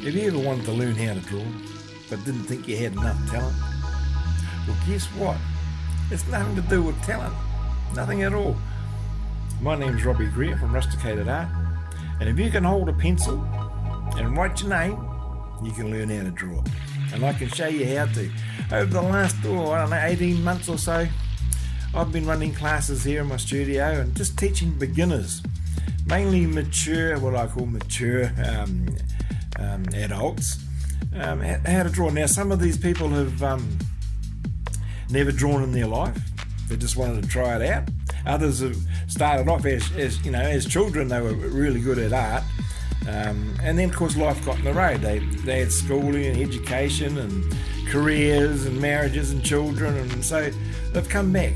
Have you ever wanted to learn how to draw, but didn't think you had enough talent? Well, guess what? It's nothing to do with talent. Nothing at all. My name's Robbie Greer from Rusticated-Art, and if you can hold a pencil and write your name, you can learn how to draw. And I can show you how to. Over the last, 18 months or so, I've been running classes here in my studio and just teaching beginners, mainly mature, what I call mature adults, how to draw. Now, some of these people have never drawn in their life. They just wanted to try it out. Others have started off as children. They were really good at art, and then of course life got in the road. They had schooling and education and careers and marriages and children, and so they've come back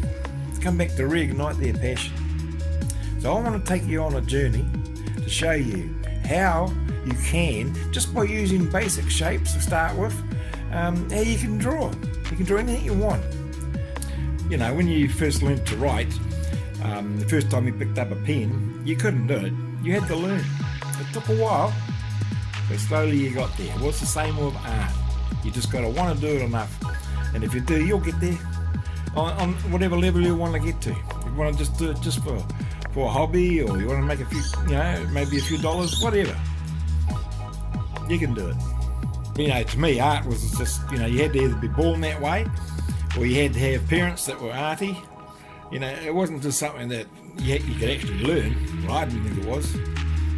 to reignite their passion. So I want to take you on a journey to show you how you can, just by using basic shapes to start with, how you can draw. You can draw anything you want. You know, when you first learned to write, the first time you picked up a pen, you couldn't do it. You had to learn. It took a while, but slowly you got there. Well, it's the same with art. You just got to want to do it enough. And if you do, you'll get there on whatever level you want to get to. If you want to just do it just for a hobby, or you want to make a few, maybe a few dollars, whatever, you can do it. To me, art was just, you had to either be born that way, or you had to have parents that were arty. It wasn't just something that you could actually learn. Well, I didn't think it was,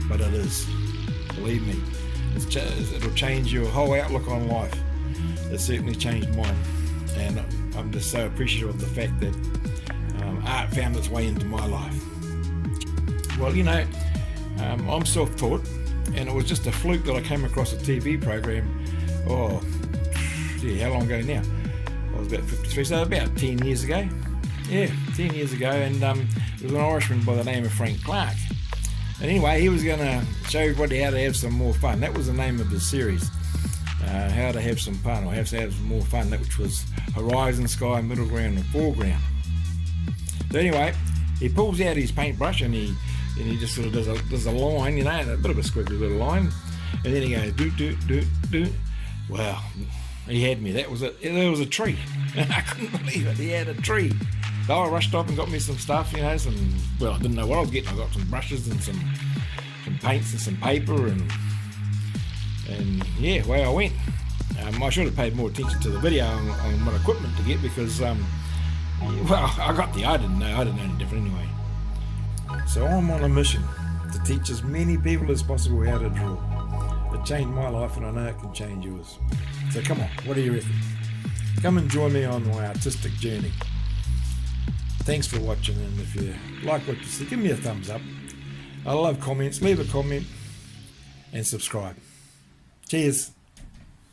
but it is. Believe me, it'll change your whole outlook on life. It certainly changed mine, and I'm just so appreciative of the fact that art found its way into my life. Well, I'm self-taught, and it was just a fluke that I came across a TV program. How long ago now? I was about 53, so about 10 years ago. Yeah, 10 years ago, and it was an Irishman by the name of Frank Clark. And anyway, he was going to show everybody how to have some more fun. That was the name of his series, how to have some fun, or how to have some more fun, which was horizon, sky, middle ground, and foreground. So anyway, he pulls out his paintbrush and he just sort of does a line, a bit of a squiggly little line, and then he goes do. Wow, he had me. That was it. There was a tree. I couldn't believe it. He had a tree. So I rushed off and got me some stuff, I didn't know what I was getting. I got some brushes and some paints and some paper, and yeah, away I went. I should have paid more attention to the video on what equipment to get, because I got I didn't know any different anyway. So I'm on a mission to teach as many people as possible how to draw. It changed my life, and I know it can change yours. So come on, what do you reckon? Come and join me on my artistic journey. Thanks for watching, and if you like what you see, give me a thumbs up. I love comments. Leave a comment and subscribe. Cheers.